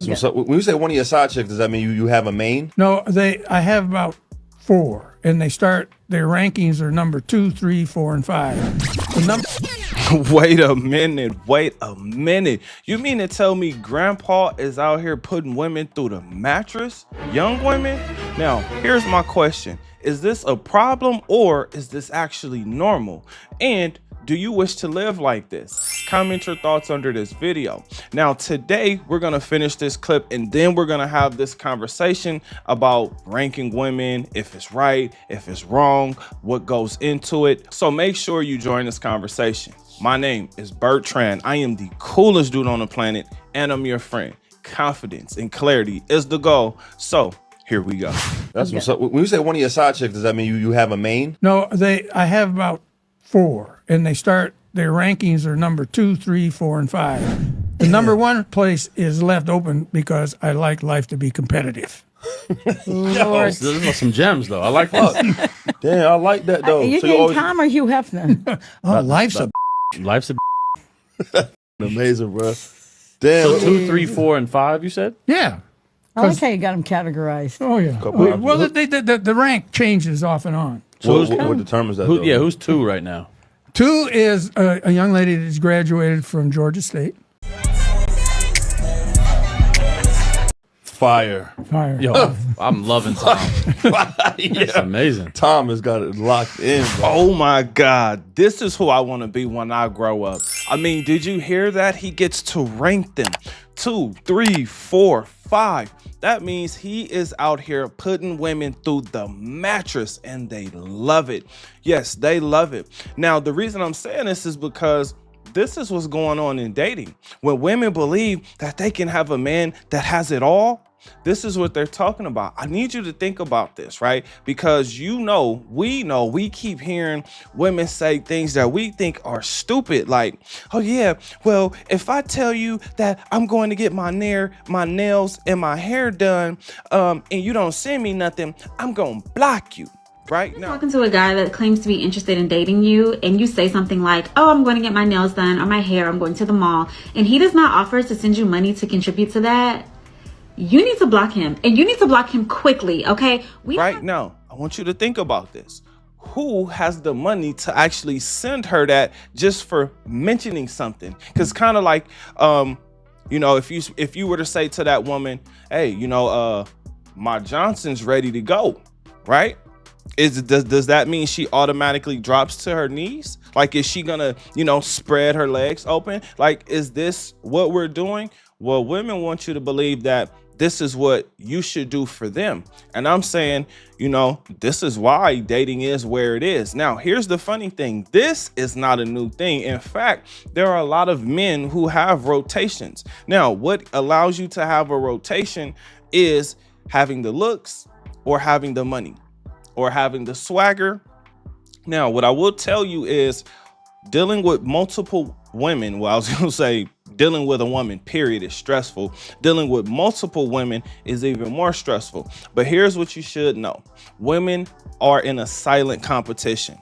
So when you say one of your side chicks, does that mean you have a main? No, I have about 4, and their rankings are number 2, 3, 4, and 5. The number. Wait a minute. You mean to tell me grandpa is out here putting women through the mattress? Young women? Now, here's my question. Is this a problem or is this actually normal? And do you wish to live like this? Comment your thoughts under this video. Now, today we're gonna finish this clip and then we're gonna have this conversation about ranking women, if it's right, if it's wrong, what goes into it. So make sure you join this conversation. My name is Bertrand. I am the coolest dude on the planet and I'm your friend. Confidence and clarity is the goal. So here we go. That's what's up. When you say one of your side chicks, does that mean you have a main? No, I have about 4, and their rankings are number 2, 3, 4, and 5. The number 1 place is left open because I like life to be competitive. Lord. Those are some gems, though. I like that. Damn, I like that though. You So getting Tom or Hugh Hefner? Life's amazing, bro. Damn. So 2, 3, 4, and 5. You said? Yeah. I like how you got them categorized. Oh yeah. Well, the rank changes off and on. So what determines that? Though? Who's 2 right now? 2 is a young lady that's graduated from Georgia State. Fire. Yo, I'm loving Tom. It's amazing. Tom has got it locked in, bro. Oh my God, this is who I want to be when I grow up. I mean, did you hear that? He gets to rank them 2, 3, 4, 5. That means he is out here putting women through the mattress and they love it. Yes, they love it. Now, the reason I'm saying this is because this is what's going on in dating. When women believe that they can have a man that has it all, this is what they're talking about. I need you to think about this, right? Because we keep hearing women say things that we think are stupid. Like, oh yeah, well, if I tell you that I'm going to get my nails and my hair done, and you don't send me nothing, I'm going to block you. Right now, talking to a guy that claims to be interested in dating you and you say something like, oh, I'm going to get my nails done or my hair, I'm going to the mall, and he does not offer to send you money to contribute to that, you need to block him, and you need to block him quickly, okay? Right now, I want you to think about this. Who has the money to actually send her that just for mentioning something? Because kind of like, if you were to say to that woman, hey, my Johnson's ready to go, right? Does that mean she automatically drops to her knees? Like, is she gonna, spread her legs open? Like, is this what we're doing? Well, women want you to believe that this is what you should do for them. And I'm saying, this is why dating is where it is. Now, here's the funny thing. This is not a new thing. In fact, there are a lot of men who have rotations. Now, what allows you to have a rotation is having the looks or having the money or having the swagger. Now, what I will tell you is dealing with multiple women, well, I was going to say dealing with a woman, period, is stressful. Dealing with multiple women is even more stressful. But here's what you should know. Women are in a silent competition.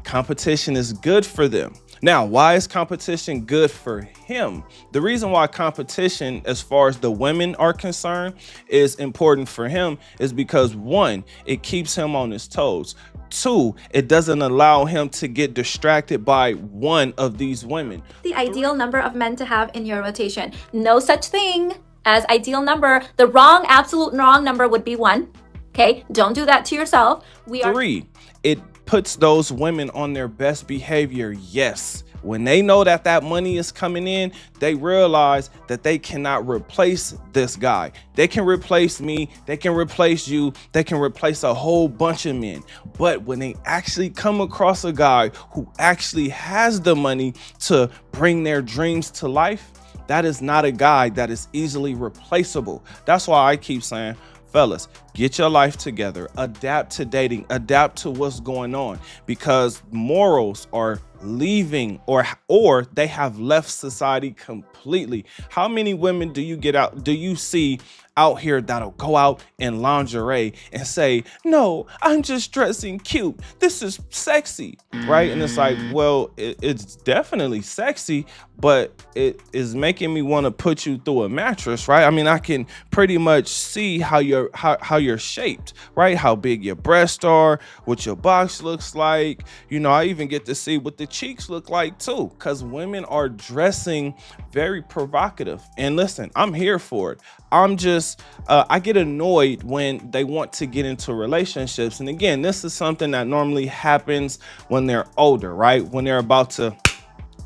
Competition is good for them. Now, why is competition good for him? The reason why competition, as far as the women are concerned, is important for him is because 1, it keeps him on his toes. 2, it doesn't allow him to get distracted by one of these women. The ideal number of men to have in your rotation. No such thing as ideal number. The wrong, absolute wrong number would be 1. Okay, don't do that to yourself. 3, it puts those women on their best behavior. Yes, when they know that money is coming in, they realize that they cannot replace this guy. They can replace me, they can replace you, they can replace a whole bunch of men. But when they actually come across a guy who actually has the money to bring their dreams to life, that is not a guy that is easily replaceable. That's why I keep saying, fellas, get your life together, adapt to dating, adapt to what's going on, because morals are leaving or they have left society completely. How many women do you see out here that'll go out in lingerie and say, no, I'm just dressing cute. This is sexy, right? And it's like, well, it's definitely sexy, but it is making me want to put you through a mattress, right? I mean, I can pretty much see how you're shaped, right? How big your breasts are, what your box looks like. You know, I even get to see what the cheeks look like too, because women are dressing very provocative. And listen, I'm here for it. I'm just, I get annoyed when they want to get into relationships. And again, this is something that normally happens when they're older, right? When they're about to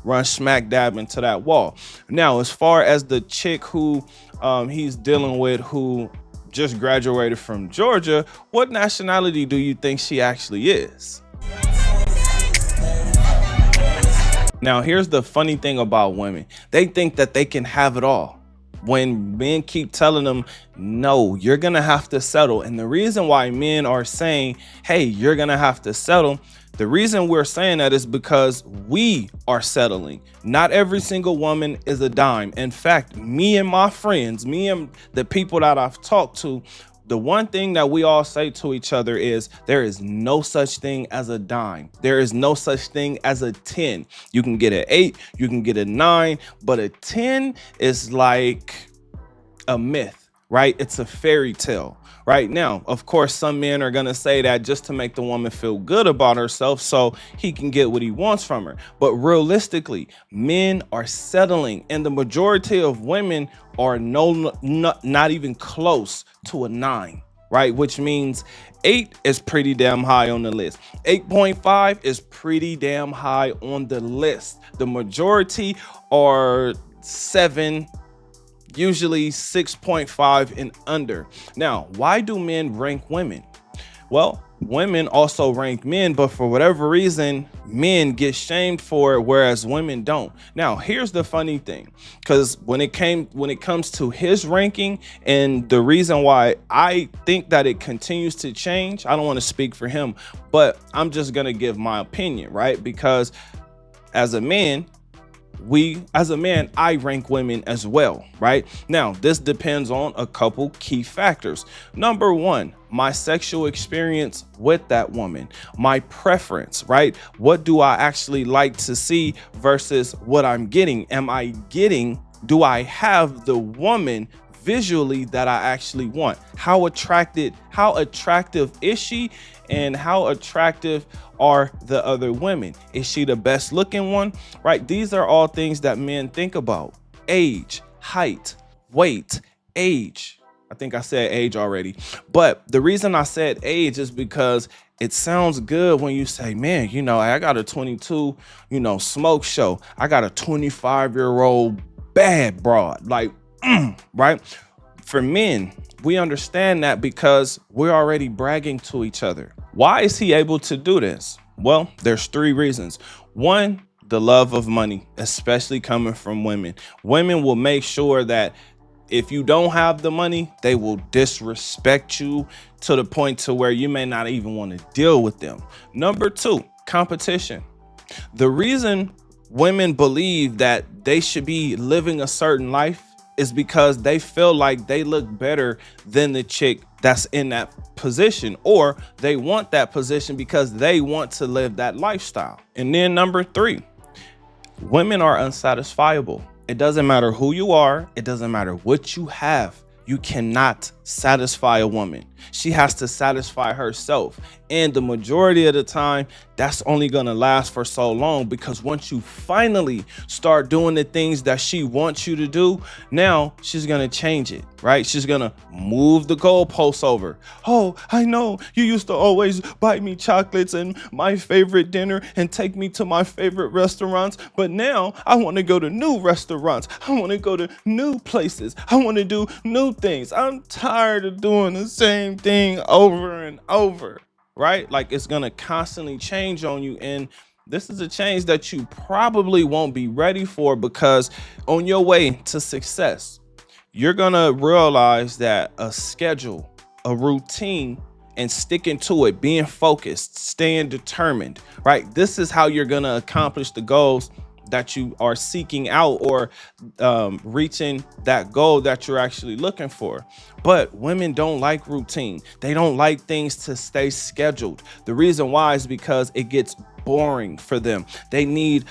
run smack dab into that wall. Now, as far as the chick who he's dealing with, who just graduated from Georgia, what nationality do you think she actually is? Now, here's the funny thing about women. They think that they can have it all, when men keep telling them, no, you're gonna have to settle. And the reason why men are saying, hey, you're gonna have to settle, the reason we're saying that is because we are settling. Not every single woman is a dime. In fact, me and my friends, me and the people that I've talked to, the one thing that we all say to each other is there is no such thing as a dime. There is no such thing as a 10. You can get an 8, you can get a 9, but a 10 is like a myth, right? It's a fairy tale. Right now, of course, some men are going to say that just to make the woman feel good about herself so he can get what he wants from her. But realistically, men are settling, and the majority of women are not even close to a 9, right? Which means 8 is pretty damn high on the list. 8.5 is pretty damn high on the list. The majority are 7, usually 6.5 and under. Now, why do men rank women? Well, women also rank men, but for whatever reason, men get shamed for it, whereas women don't. Now, here's the funny thing, because when it comes to his ranking, and the reason why I think that it continues to change, I don't want to speak for him, but I'm just gonna give my opinion, right? Because as a man, I rank women as well, right? Now, this depends on a couple key factors. Number one, my sexual experience with that woman, my preference, right? What do I actually like to see versus what I'm getting? Do I have the woman visually that I actually want? How attractive is she, and how attractive are the other women? Is she the best looking one, right? These are all things that men think about. Age, height, weight, age. I think I said age already, but the reason I said age is because it sounds good when you say, man, you know, I got a 22, smoke show. I got a 25-year-old bad broad, like, right? For men, we understand that because we're already bragging to each other. Why is he able to do this? Well, there's 3 reasons. One, the love of money, especially coming from women. Women will make sure that if you don't have the money, they will disrespect you to the point to where you may not even want to deal with them. Number 2, competition. The reason women believe that they should be living a certain life is because they feel like they look better than the chick that's in that position, or they want that position because they want to live that lifestyle. And then number 3, women are unsatisfiable. It doesn't matter who you are. It doesn't matter what you have. You cannot satisfy a woman. She has to satisfy herself. And the majority of the time, that's only going to last for so long, because once you finally start doing the things that she wants you to do, now she's going to change it, right? She's going to move the goalposts over. Oh, I know you used to always buy me chocolates and my favorite dinner and take me to my favorite restaurants, but now I want to go to new restaurants. I want to go to new places. I want to do new things. I'm tired of doing the same thing over and over, right? Like, it's going to constantly change on you. And this is a change that you probably won't be ready for, because on your way to success, you're going to realize that a schedule, a routine, and sticking to it, being focused, staying determined, right? This is how you're going to accomplish the goals that you are seeking out, or reaching that goal that you're actually looking for. But women don't like routine. They don't like things to stay scheduled. The reason why is because it gets boring for them. They need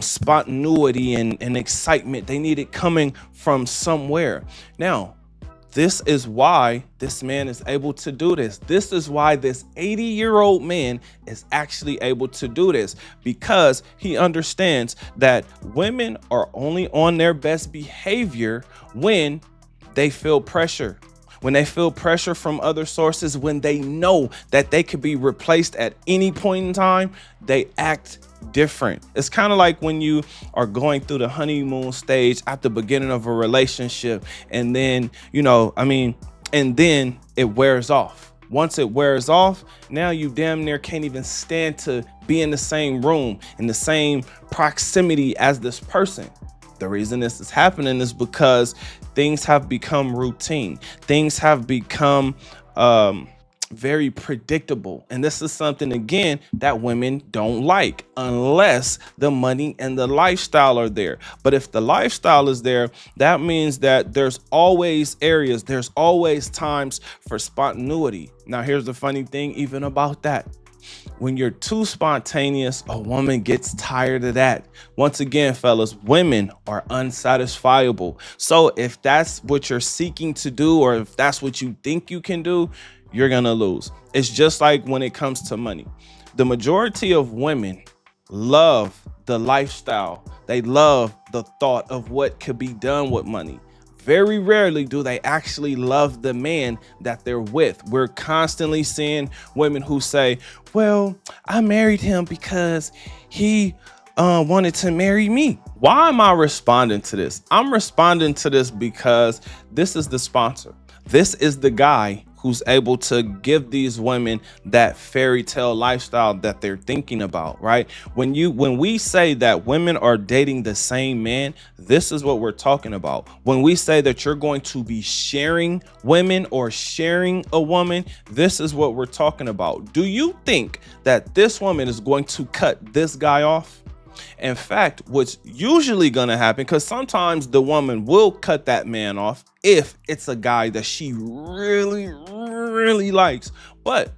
spontaneity and excitement. They need it coming from somewhere. Now, this is why this man is able to do this. This is why this 80-year-old man is actually able to do this, because he understands that women are only on their best behavior when they feel pressure. When they feel pressure from other sources, when they know that they could be replaced at any point in time, they act different. It's kind of like when you are going through the honeymoon stage at the beginning of a relationship, and then, and then it wears off. Once it wears off, now you damn near can't even stand to be in the same room, in the same proximity as this person. The reason this is happening is because things have become routine. Things have become very predictable. And this is something, again, that women don't like unless the money and the lifestyle are there. But if the lifestyle is there, that means that there's always areas, there's always times for spontaneity. Now, here's the funny thing even about that. When you're too spontaneous, a woman gets tired of that. Once again, fellas, women are unsatisfiable. So if that's what you're seeking to do, or if that's what you think you can do, you're gonna lose. It's just like when it comes to money. The majority of women love the lifestyle. They love the thought of what could be done with money. Very rarely do they actually love the man that they're with. We're constantly seeing women who say, well, I married him because he wanted to marry me. Why am I responding to this? I'm responding to this because this is the sponsor. This is the guy who's able to give these women that fairy tale lifestyle that they're thinking about, right? When we say that women are dating the same man, this is what we're talking about. When we say that you're going to be sharing women or sharing a woman, this is what we're talking about. Do you think that this woman is going to cut this guy off? In fact, what's usually going to happen, because sometimes the woman will cut that man off if it's a guy that she really, really likes, but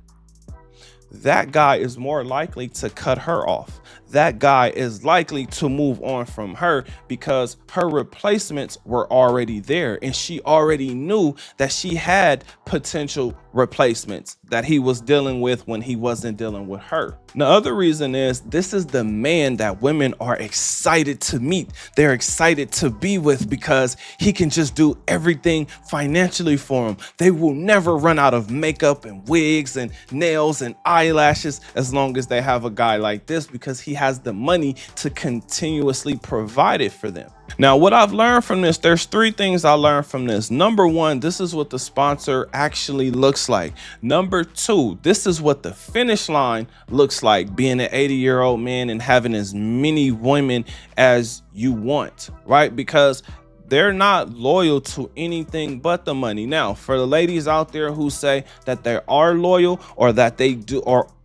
that guy is more likely to cut her off. That guy is likely to move on from her because her replacements were already there, and she already knew that she had potential replacements that he was dealing with when he wasn't dealing with her. The other reason is this is the man that women are excited to meet. They're excited to be with because he can just do everything financially for them. They will never run out of makeup and wigs and nails and eyelashes as long as they have a guy like this, because he has the money to continuously provide it for them. Now, what I've learned from this, there's 3 things I learned from this. Number 1, this is what the sponsor actually looks like. Number 2, this is what the finish line looks like, being an 80-year-old man and having as many women as you want, right? Because they're not loyal to anything but the money. Now, for the ladies out there who say that they are loyal, or that they do,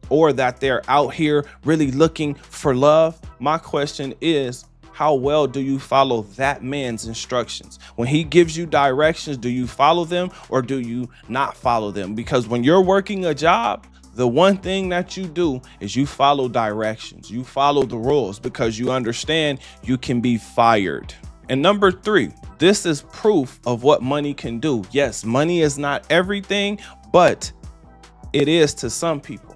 or that they're out here really looking for love, my question is, how well do you follow that man's instructions? When he gives you directions, do you follow them or do you not follow them? Because when you're working a job, the one thing that you do is you follow directions. You follow the rules because you understand you can be fired. And number 3, this is proof of what money can do. Yes, money is not everything, but it is to some people.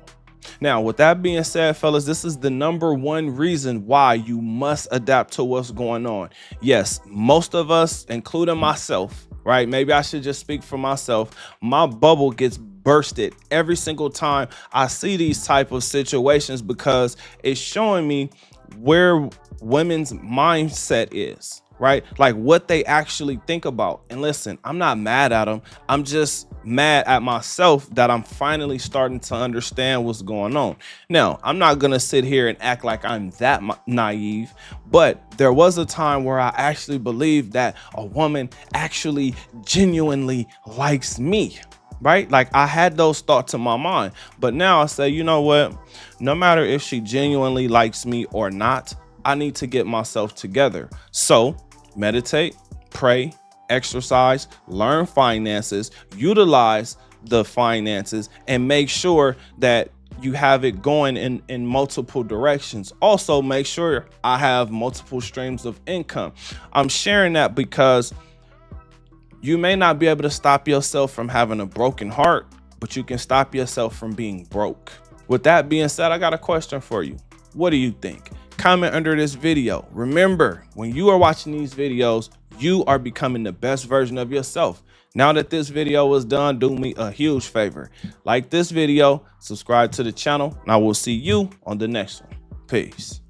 Now, with that being said, fellas, this is the number 1 reason why you must adapt to what's going on. Yes, most of us, including myself, right? Maybe I should just speak for myself. My bubble gets bursted every single time I see these type of situations, because it's showing me where women's mindset is, right? Like what they actually think about. And listen, I'm not mad at them. I'm just mad at myself that I'm finally starting to understand what's going on. Now, I'm not going to sit here and act like I'm that naive, but there was a time where I actually believed that a woman actually genuinely likes me, right? Like I had those thoughts in my mind, but now I say, you know what? No matter if she genuinely likes me or not, I need to get myself together. So meditate, pray, exercise, learn finances, utilize the finances, and make sure that you have it going in multiple directions. Also, make sure I have multiple streams of income. I'm sharing that because you may not be able to stop yourself from having a broken heart, but you can stop yourself from being broke. With that being said, I got a question for you. What do you think? Comment under this video. Remember, when you are watching these videos, you are becoming the best version of yourself. Now that this video is done, do me a huge favor. Like this video, subscribe to the channel, and I will see you on the next one. Peace.